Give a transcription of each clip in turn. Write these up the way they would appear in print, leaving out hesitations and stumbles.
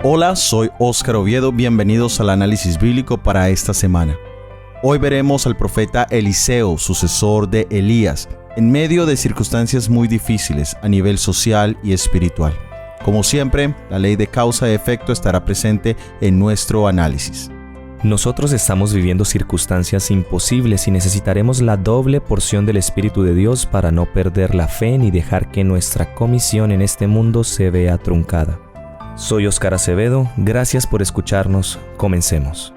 Hola, soy Óscar Oviedo, bienvenidos al análisis bíblico para esta semana. Hoy veremos al profeta Eliseo, sucesor de Elías, en medio de circunstancias muy difíciles a nivel social y espiritual. Como siempre, la ley de causa y efecto estará presente en nuestro análisis. Nosotros estamos viviendo circunstancias imposibles y necesitaremos la doble porción del Espíritu de Dios para no perder la fe ni dejar que nuestra comisión en este mundo se vea truncada. Soy Óscar Acevedo, gracias por escucharnos, comencemos.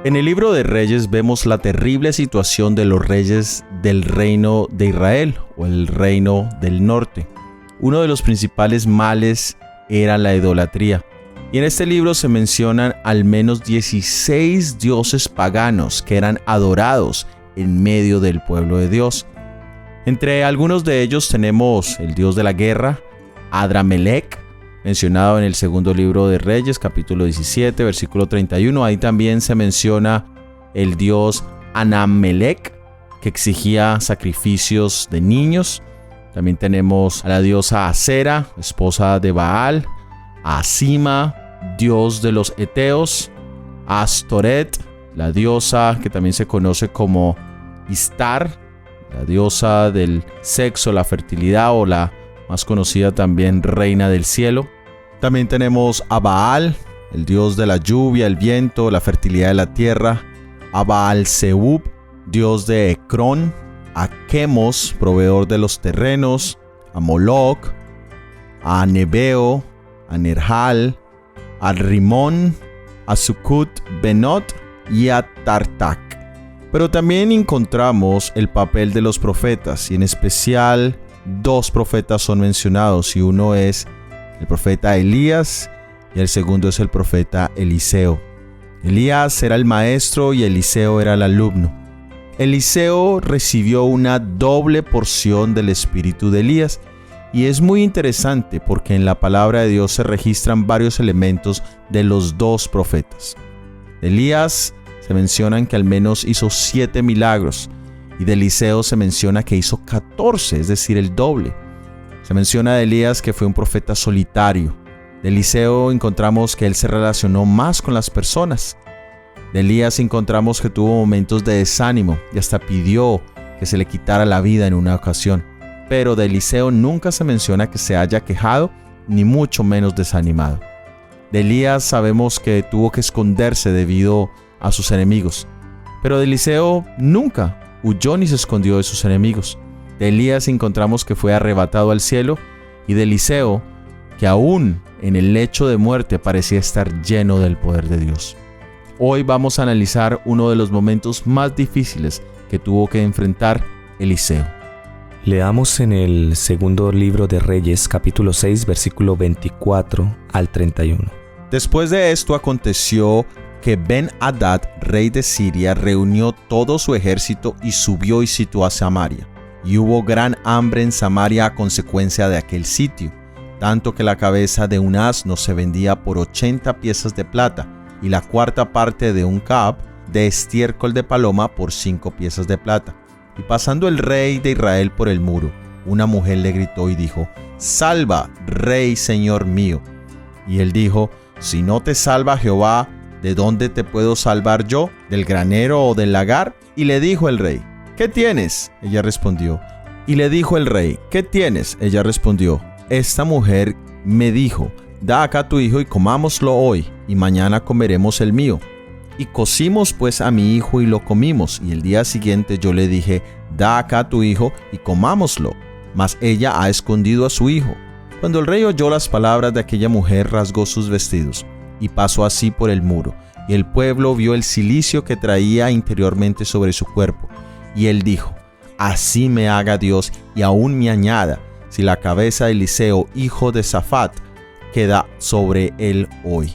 En el libro de Reyes vemos la terrible situación de los reyes del reino de Israel o el reino del norte. Uno de los principales males era la idolatría. Y en este libro se mencionan al menos 16 dioses paganos que eran adorados en medio del pueblo de Dios. Entre algunos de ellos tenemos el dios de la guerra, Adramelech, mencionado en el segundo libro de Reyes, capítulo 17, versículo 31. Ahí también se menciona el dios Anamelech, que exigía sacrificios de niños. También tenemos a la diosa Acera, esposa de Baal, a Asima, dios de los Eteos, a Astoret, la diosa que también se conoce como Istar, la diosa del sexo, la fertilidad o la más conocida también reina del cielo. También tenemos a Baal, el dios de la lluvia, el viento, la fertilidad de la tierra, a Baal Zebub, dios de Ecrón, a Chemos, proveedor de los terrenos, a Moloch, a Nebeo, a Nergal, a Rimón, a Sukkot Benot y a Tartak. Pero también encontramos el papel de los profetas, y en especial dos profetas son mencionados, y uno es el profeta Elías y el segundo es el profeta Eliseo. Elías era el maestro y Eliseo era el alumno. Eliseo recibió una doble porción del espíritu de Elías, y es muy interesante porque en la palabra de Dios se registran varios elementos de los dos profetas. Elías se mencionan que al menos hizo 7 milagros, y de Eliseo se menciona que hizo 14, es decir, el doble. Se menciona de Elías que fue un profeta solitario. De Eliseo encontramos que él se relacionó más con las personas. De Elías encontramos que tuvo momentos de desánimo y hasta pidió que se le quitara la vida en una ocasión. Pero de Eliseo nunca se menciona que se haya quejado, ni mucho menos desanimado. De Elías sabemos que tuvo que esconderse debido a sus enemigos. Pero de Eliseo nunca huyó ni se escondió de sus enemigos. De Elías encontramos que fue arrebatado al cielo, y de Eliseo que aún en el lecho de muerte parecía estar lleno del poder de Dios. Hoy vamos a analizar uno de los momentos más difíciles que tuvo que enfrentar Eliseo. Leamos en el segundo libro de Reyes, capítulo 6, versículo 24 al 31. Después de esto aconteció que Ben-Hadad, rey de Siria, reunió todo su ejército y subió y situó a Samaria. Y hubo gran hambre en Samaria a consecuencia de aquel sitio, tanto que la cabeza de un asno se vendía por 80 piezas de plata, y la cuarta parte de un cab de estiércol de paloma por 5 piezas de plata. Y pasando el rey de Israel por el muro, una mujer le gritó y dijo: «Salva, rey, señor mío». Y él dijo: «Si no te salva Jehová, ¿de dónde te puedo salvar yo? ¿Del granero o del lagar?». Y le dijo el rey: «¿Qué tienes?». Ella respondió. Y le dijo el rey: «¿Qué tienes?». Ella respondió: «Esta mujer me dijo: da acá tu hijo y comámoslo hoy, y mañana comeremos el mío». Y cocimos pues a mi hijo y lo comimos, y el día siguiente yo le dije: da acá tu hijo y comámoslo. Mas ella ha escondido a su hijo. Cuando el rey oyó las palabras de aquella mujer, rasgó sus vestidos y pasó así por el muro, y el pueblo vio el cilicio que traía interiormente sobre su cuerpo. Y él dijo: así me haga Dios y aún me añada, si la cabeza de Eliseo, hijo de Safat, queda sobre él hoy.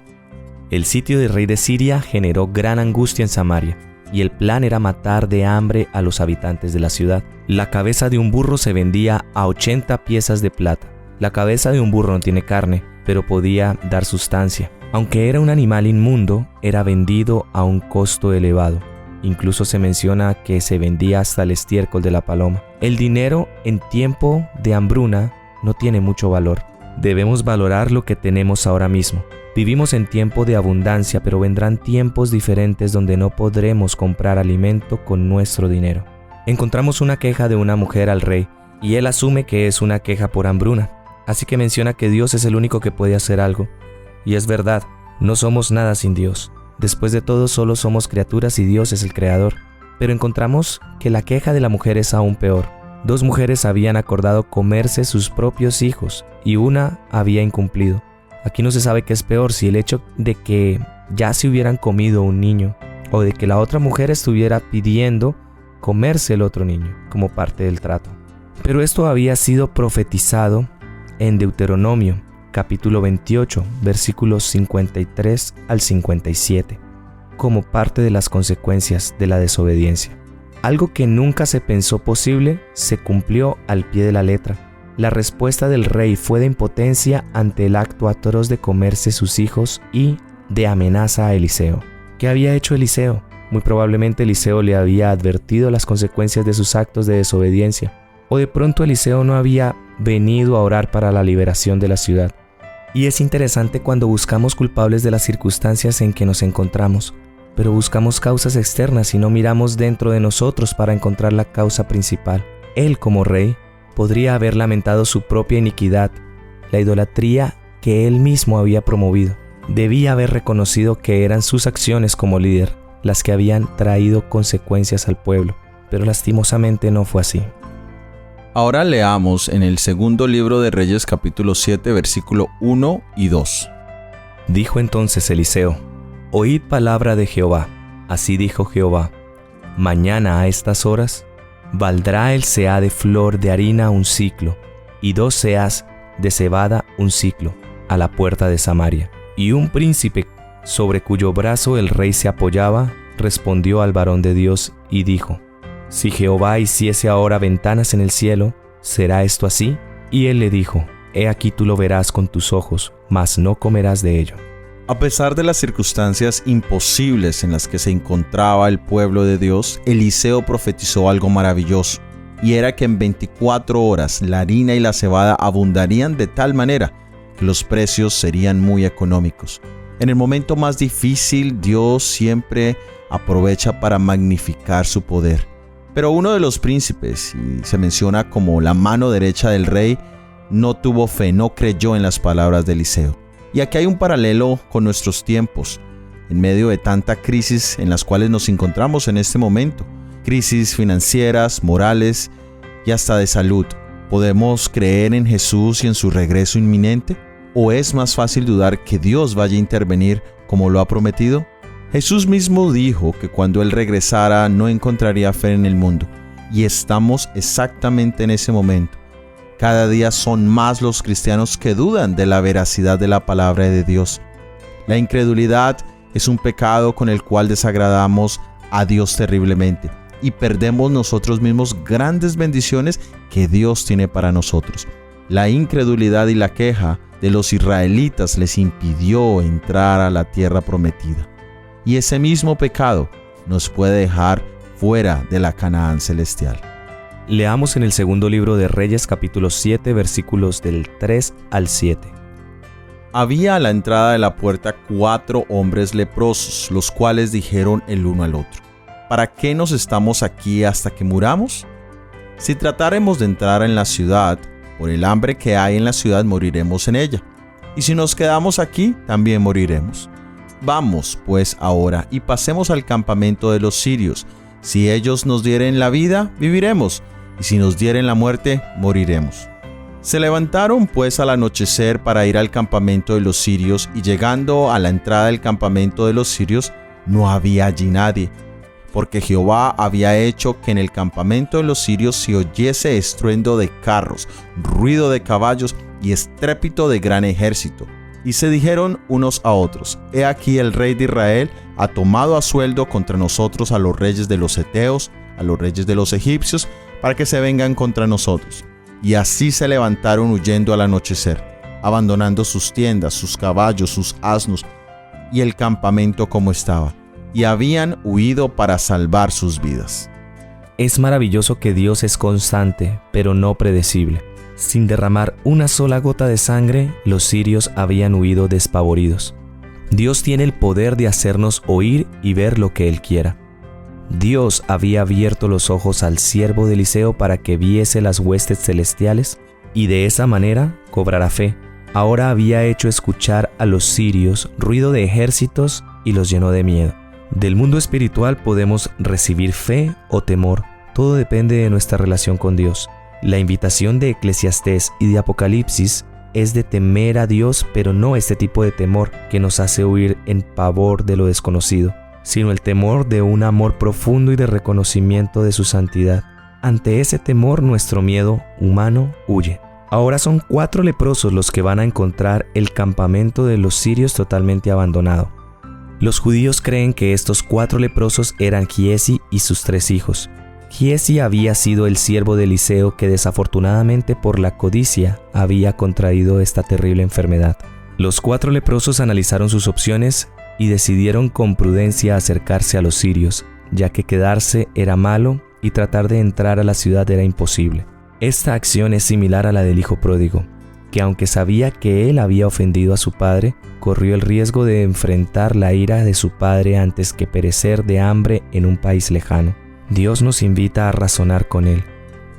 El sitio del rey de Siria generó gran angustia en Samaria, y el plan era matar de hambre a los habitantes de la ciudad. La cabeza de un burro se vendía a 80 piezas de plata. La cabeza de un burro no tiene carne, pero podía dar sustancia. Aunque era un animal inmundo, era vendido a un costo elevado. Incluso se menciona que se vendía hasta el estiércol de la paloma. El dinero en tiempo de hambruna no tiene mucho valor. Debemos valorar lo que tenemos ahora mismo. Vivimos en tiempo de abundancia, pero vendrán tiempos diferentes donde no podremos comprar alimento con nuestro dinero. Encontramos una queja de una mujer al rey, y él asume que es una queja por hambruna. Así que menciona que Dios es el único que puede hacer algo. Y es verdad, no somos nada sin Dios. Después de todo, solo somos criaturas y Dios es el creador. Pero encontramos que la queja de la mujer es aún peor. 2 mujeres habían acordado comerse sus propios hijos y una había incumplido. Aquí no se sabe qué es peor, si el hecho de que ya se hubieran comido un niño o de que la otra mujer estuviera pidiendo comerse el otro niño como parte del trato. Pero esto había sido profetizado en Deuteronomio, capítulo 28, versículos 53 al 57, como parte de las consecuencias de la desobediencia. Algo que nunca se pensó posible se cumplió al pie de la letra. La respuesta del rey fue de impotencia ante el acto atroz de comerse sus hijos y de amenaza a Eliseo. ¿Qué había hecho Eliseo? Muy probablemente Eliseo le había advertido las consecuencias de sus actos de desobediencia. O de pronto Eliseo no había venido a orar para la liberación de la ciudad. Y es interesante cuando buscamos culpables de las circunstancias en que nos encontramos, pero buscamos causas externas y no miramos dentro de nosotros para encontrar la causa principal. Él, como rey, podría haber lamentado su propia iniquidad, la idolatría que él mismo había promovido. Debía haber reconocido que eran sus acciones como líder las que habían traído consecuencias al pueblo, pero lastimosamente no fue así. Ahora leamos en el segundo libro de Reyes capítulo 7 versículo 1 y 2. Dijo entonces Eliseo: Oíd palabra de Jehová. Así dijo Jehová: Mañana a estas horas valdrá el seah de flor de harina un siclo, y 2 seahs de cebada un siclo, a la puerta de Samaria. Y un príncipe, sobre cuyo brazo el rey se apoyaba, respondió al varón de Dios y dijo: Si Jehová hiciese ahora ventanas en el cielo, ¿será esto así? Y él le dijo: He aquí tú lo verás con tus ojos, mas no comerás de ello. A pesar de las circunstancias imposibles en las que se encontraba el pueblo de Dios, Eliseo profetizó algo maravilloso, y era que en 24 horas la harina y la cebada abundarían de tal manera que los precios serían muy económicos. En el momento más difícil, Dios siempre aprovecha para magnificar su poder. Pero uno de los príncipes, y se menciona como la mano derecha del rey, no tuvo fe, no creyó en las palabras de Eliseo. Y aquí hay un paralelo con nuestros tiempos, en medio de tanta crisis en las cuales nos encontramos en este momento. Crisis financieras, morales y hasta de salud. ¿Podemos creer en Jesús y en su regreso inminente? ¿O es más fácil dudar que Dios vaya a intervenir como lo ha prometido? Jesús mismo dijo que cuando Él regresara no encontraría fe en el mundo, y estamos exactamente en ese momento. Cada día son más los cristianos que dudan de la veracidad de la palabra de Dios. La incredulidad es un pecado con el cual desagradamos a Dios terriblemente y perdemos nosotros mismos grandes bendiciones que Dios tiene para nosotros. La incredulidad y la queja de los israelitas les impidió entrar a la tierra prometida. Y ese mismo pecado nos puede dejar fuera de la Canaán celestial. Leamos en el segundo libro de Reyes capítulo 7 versículos del 3 al 7. Había a la entrada de la puerta 4 hombres leprosos, los cuales dijeron el uno al otro: ¿Para qué nos estamos aquí hasta que muramos? Si tratáremos de entrar en la ciudad, por el hambre que hay en la ciudad moriremos en ella. Y si nos quedamos aquí, también moriremos. Vamos, pues, ahora y pasemos al campamento de los sirios. Si ellos nos dieren la vida, viviremos, y si nos dieren la muerte, moriremos. Se levantaron, pues, al anochecer para ir al campamento de los sirios, y llegando a la entrada del campamento de los sirios, no había allí nadie, porque Jehová había hecho que en el campamento de los sirios se oyese estruendo de carros, ruido de caballos y estrépito de gran ejército. Y se dijeron unos a otros: He aquí el rey de Israel ha tomado a sueldo contra nosotros a los reyes de los heteos, a los reyes de los egipcios, para que se vengan contra nosotros. Y así se levantaron huyendo al anochecer, abandonando sus tiendas, sus caballos, sus asnos y el campamento como estaba. y habían huido para salvar sus vidas. Es maravilloso que Dios es constante, pero no predecible. Sin derramar una sola gota de sangre, los sirios habían huido despavoridos. Dios tiene el poder de hacernos oír y ver lo que Él quiera. Dios había abierto los ojos al siervo de Eliseo para que viese las huestes celestiales y de esa manera cobrara fe. Ahora había hecho escuchar a los sirios ruido de ejércitos y los llenó de miedo. Del mundo espiritual podemos recibir fe o temor. Todo depende de nuestra relación con Dios. La invitación de Eclesiastés y de Apocalipsis es de temer a Dios, pero no este tipo de temor que nos hace huir en pavor de lo desconocido, sino el temor de un amor profundo y de reconocimiento de su santidad. Ante ese temor, nuestro miedo humano huye. Ahora son 4 leprosos los que van a encontrar el campamento de los sirios totalmente abandonado. Los judíos creen que estos 4 leprosos eran Giesi y sus 3 hijos. Giesi había sido el siervo de Eliseo que desafortunadamente por la codicia había contraído esta terrible enfermedad. Los 4 leprosos analizaron sus opciones y decidieron con prudencia acercarse a los sirios, ya que quedarse era malo y tratar de entrar a la ciudad era imposible. Esta acción es similar a la del hijo pródigo, que aunque sabía que él había ofendido a su padre, corrió el riesgo de enfrentar la ira de su padre antes que perecer de hambre en un país lejano. Dios nos invita a razonar con Él.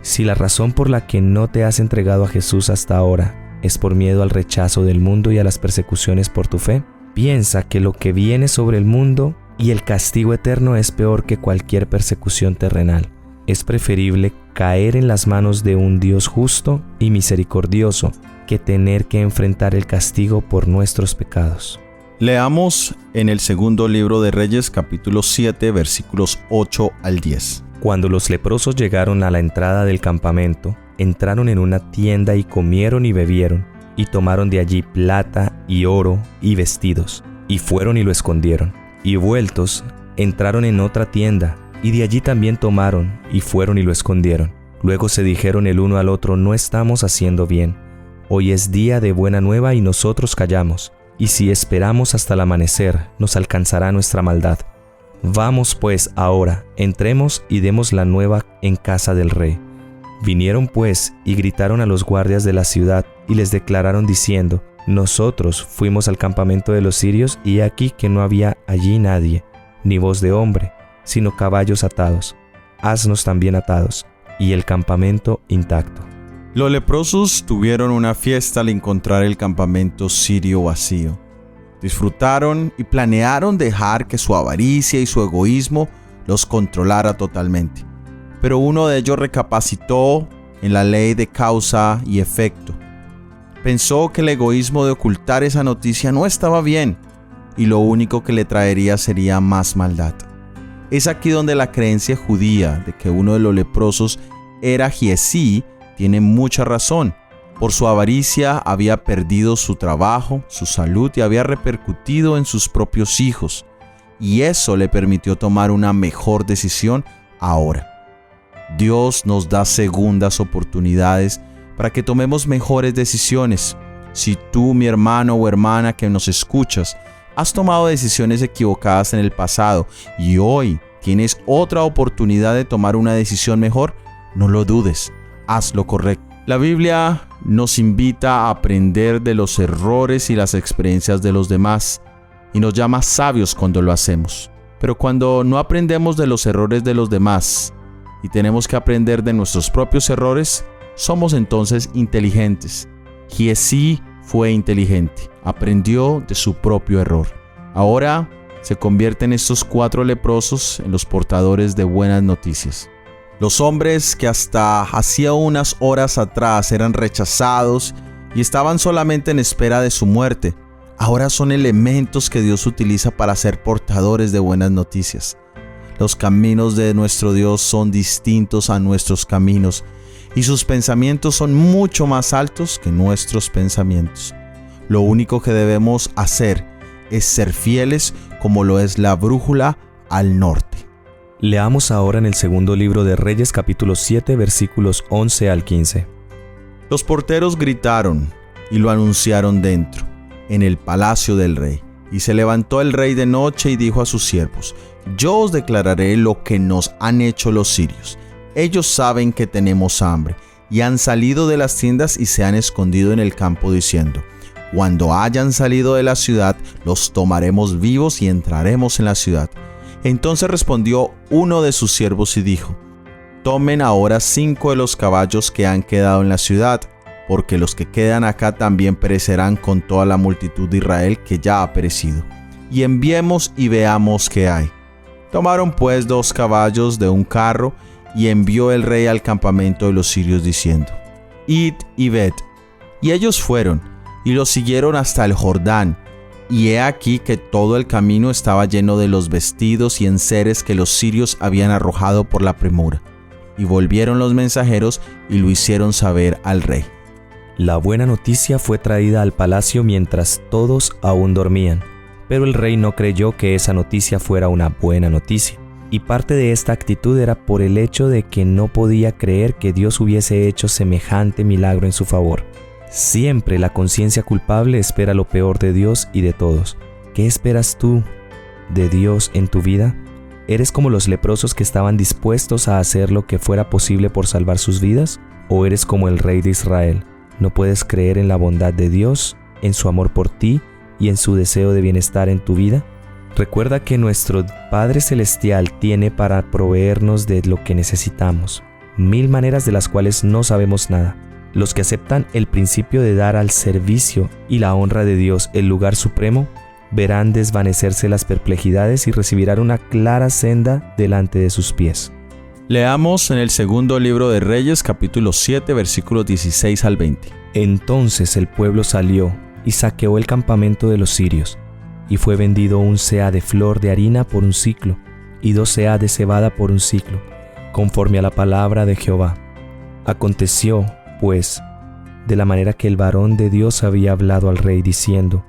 Si la razón por la que no te has entregado a Jesús hasta ahora es por miedo al rechazo del mundo y a las persecuciones por tu fe, piensa que lo que viene sobre el mundo y el castigo eterno es peor que cualquier persecución terrenal. Es preferible caer en las manos de un Dios justo y misericordioso que tener que enfrentar el castigo por nuestros pecados. Leamos en el segundo libro de Reyes, capítulo 7, versículos 8 al 10. Cuando los leprosos llegaron a la entrada del campamento, entraron en una tienda y comieron y bebieron, y tomaron de allí plata y oro y vestidos, y fueron y lo escondieron. Y vueltos, entraron en otra tienda, y de allí también tomaron, y fueron y lo escondieron. Luego se dijeron el uno al otro: no estamos haciendo bien. Hoy es día de buena nueva y nosotros callamos. Y si esperamos hasta el amanecer, nos alcanzará nuestra maldad. Vamos pues ahora, entremos y demos la nueva en casa del rey. Vinieron pues y gritaron a los guardias de la ciudad y les declararon diciendo: nosotros fuimos al campamento de los sirios y he aquí que no había allí nadie, ni voz de hombre, sino caballos atados, asnos también atados, y el campamento intacto. Los leprosos tuvieron una fiesta al encontrar el campamento sirio vacío. Disfrutaron y planearon dejar que su avaricia y su egoísmo los controlara totalmente. Pero uno de ellos recapacitó en la ley de causa y efecto. Pensó que el egoísmo de ocultar esa noticia no estaba bien y lo único que le traería sería más maldad. Es aquí donde la creencia judía de que uno de los leprosos era Giesi tiene mucha razón. Por su avaricia había perdido su trabajo, su salud y había repercutido en sus propios hijos. Y eso le permitió tomar una mejor decisión ahora. Dios nos da segundas oportunidades para que tomemos mejores decisiones. Si tú, mi hermano o hermana que nos escuchas, has tomado decisiones equivocadas en el pasado y hoy tienes otra oportunidad de tomar una decisión mejor, no lo dudes. Haz lo correcto. La Biblia nos invita a aprender de los errores y las experiencias de los demás y nos llama sabios cuando lo hacemos. Pero cuando no aprendemos de los errores de los demás y tenemos que aprender de nuestros propios errores, somos entonces inteligentes. Giesi fue inteligente, aprendió de su propio error. Ahora se convierten estos 4 leprosos en los portadores de buenas noticias. Los hombres que hasta hacía unas horas atrás eran rechazados y estaban solamente en espera de su muerte, ahora son elementos que Dios utiliza para ser portadores de buenas noticias. Los caminos de nuestro Dios son distintos a nuestros caminos y sus pensamientos son mucho más altos que nuestros pensamientos. Lo único que debemos hacer es ser fieles como lo es la brújula al norte. Leamos ahora en el segundo libro de Reyes capítulo 7 versículos 11 al 15. Los porteros gritaron y lo anunciaron dentro, en el palacio del rey, Y se levantó el rey de noche y dijo a sus siervos: Yo os declararé lo que nos han hecho los sirios. Ellos saben que tenemos hambre, y han salido de las tiendas y se han escondido en el campo diciendo: Cuando hayan salido de la ciudad, los tomaremos vivos y entraremos en la ciudad. Entonces respondió uno de sus siervos y dijo: Tomen ahora 5 de los caballos que han quedado en la ciudad, porque los que quedan acá también perecerán con toda la multitud de Israel que ya ha perecido. Y enviemos y veamos qué hay. Tomaron pues 2 caballos de un carro, y envió el rey al campamento de los sirios diciendo: Id y ved. Y ellos fueron, y los siguieron hasta el Jordán. Y he aquí que todo el camino estaba lleno de los vestidos y enseres que los sirios habían arrojado por la premura. Y volvieron los mensajeros y lo hicieron saber al rey. La buena noticia fue traída al palacio mientras todos aún dormían, pero el rey no creyó que esa noticia fuera una buena noticia. Y parte de esta actitud era por el hecho de que no podía creer que Dios hubiese hecho semejante milagro en su favor. Siempre la conciencia culpable espera lo peor de Dios y de todos. ¿Qué esperas tú de Dios en tu vida? ¿Eres como los leprosos que estaban dispuestos a hacer lo que fuera posible por salvar sus vidas? ¿O eres como el rey de Israel? ¿No puedes creer en la bondad de Dios, en su amor por ti y en su deseo de bienestar en tu vida? Recuerda que nuestro Padre Celestial tiene para proveernos de lo que necesitamos, 1000 maneras de las cuales no sabemos nada. Los que aceptan el principio de dar al servicio y la honra de Dios el lugar supremo, verán desvanecerse las perplejidades y recibirán una clara senda delante de sus pies. Leamos en el segundo libro de Reyes, capítulo 7, versículos 16 al 20. Entonces el pueblo salió y saqueó el campamento de los sirios, y fue vendido 1 seah de flor de harina por 1 siclo, y 2 seah de cebada por 1 siclo, conforme a la palabra de Jehová. Aconteció, pues, de la manera que el varón de Dios había hablado al rey, diciendo: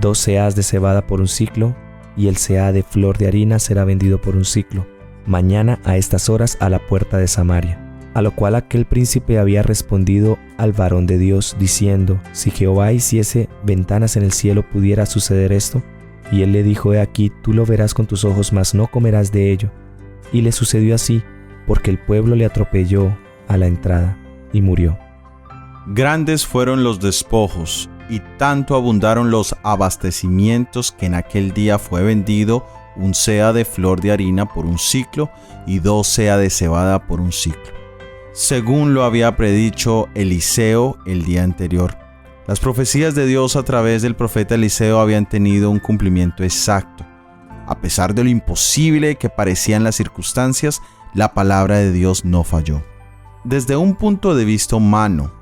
2 seahs de cebada por 1 siclo, y el seah de flor de harina será vendido por 1 siclo, mañana a estas horas a la puerta de Samaria. A lo cual aquel príncipe había respondido al varón de Dios, diciendo: Si Jehová hiciese ventanas en el cielo, ¿pudiera suceder esto? Y él le dijo: He aquí, tú lo verás con tus ojos, mas no comerás de ello. Y le sucedió así, porque el pueblo le atropelló a la entrada, y murió. Grandes fueron los despojos, y tanto abundaron los abastecimientos, que en aquel día fue vendido 1 seah de flor de harina por 1 siclo, y 2 seah de cebada por 1 siclo, según lo había predicho Eliseo el día anterior. Las profecías de Dios a través del profeta Eliseo habían tenido un cumplimiento exacto. A pesar de lo imposible que parecían las circunstancias, la palabra de Dios no falló. Desde un punto de vista humano,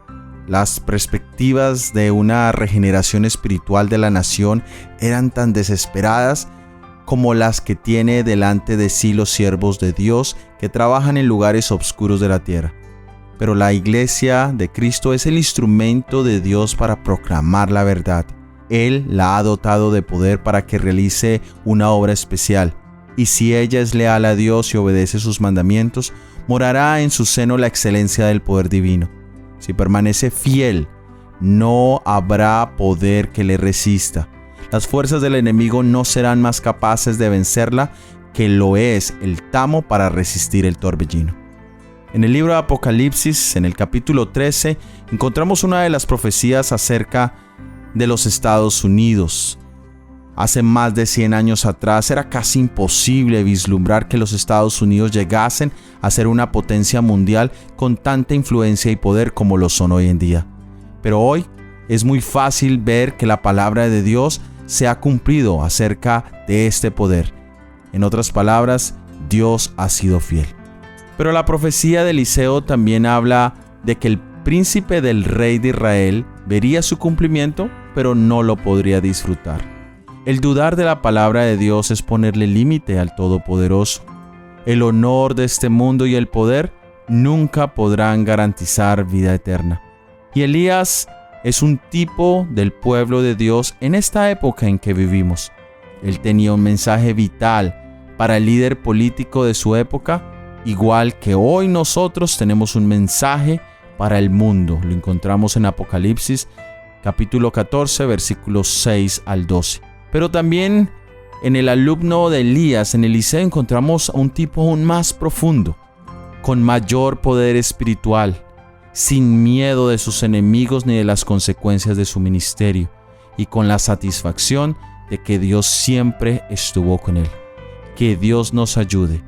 las perspectivas de una regeneración espiritual de la nación eran tan desesperadas como las que tiene delante de sí los siervos de Dios que trabajan en lugares oscuros de la tierra. Pero la iglesia de Cristo es el instrumento de Dios para proclamar la verdad. Él la ha dotado de poder para que realice una obra especial. Y si ella es leal a Dios y obedece sus mandamientos, morará en su seno la excelencia del poder divino. Si permanece fiel, no habrá poder que le resista. Las fuerzas del enemigo no serán más capaces de vencerla que lo es el tamo para resistir el torbellino. En el libro de Apocalipsis, en el capítulo 13, encontramos una de las profecías acerca de los Estados Unidos. Hace más de 100 años atrás era casi imposible vislumbrar que los Estados Unidos llegasen a ser una potencia mundial con tanta influencia y poder como lo son hoy en día. Pero hoy es muy fácil ver que la palabra de Dios se ha cumplido acerca de este poder. En otras palabras, Dios ha sido fiel. Pero la profecía de Eliseo también habla de que el príncipe del rey de Israel vería su cumplimiento, pero no lo podría disfrutar. El dudar de la palabra de Dios es ponerle límite al Todopoderoso. El honor de este mundo y el poder nunca podrán garantizar vida eterna. Y Elías es un tipo del pueblo de Dios en esta época en que vivimos. Él tenía un mensaje vital para el líder político de su época, igual que hoy nosotros tenemos un mensaje para el mundo. Lo encontramos en Apocalipsis, capítulo 14, versículos 6 al 12. Pero también en el alumno de Elías, en Eliseo, encontramos a un tipo aún más profundo, con mayor poder espiritual, sin miedo de sus enemigos ni de las consecuencias de su ministerio, y con la satisfacción de que Dios siempre estuvo con él. Que Dios nos ayude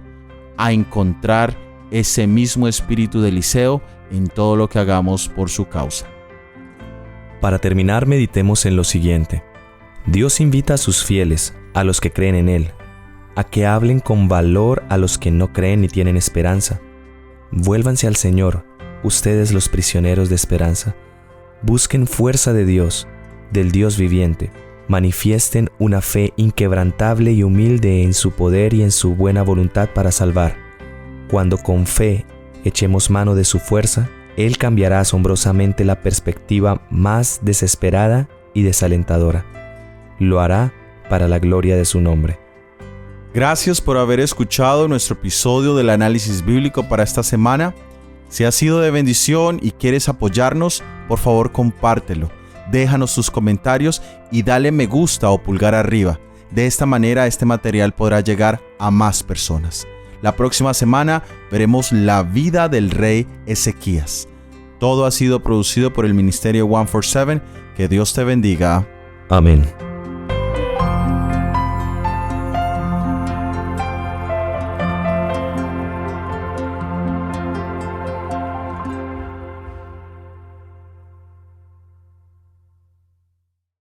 a encontrar ese mismo espíritu de Eliseo en todo lo que hagamos por su causa. Para terminar, meditemos en lo siguiente. Dios invita a sus fieles, a los que creen en Él, a que hablen con valor a los que no creen ni tienen esperanza. Vuélvanse al Señor, ustedes los prisioneros de esperanza. Busquen fuerza de Dios, del Dios viviente. Manifiesten una fe inquebrantable y humilde en su poder y en su buena voluntad para salvar. Cuando con fe echemos mano de su fuerza, Él cambiará asombrosamente la perspectiva más desesperada y desalentadora. Lo hará para la gloria de su nombre. Gracias por haber escuchado nuestro episodio del análisis bíblico para esta semana. Si ha sido de bendición y quieres apoyarnos, por favor compártelo. Déjanos tus comentarios y dale me gusta o pulgar arriba. De esta manera este material podrá llegar a más personas. La próxima semana veremos la vida del rey Ezequías. Todo ha sido producido por el Ministerio 147. Que Dios te bendiga. Amén.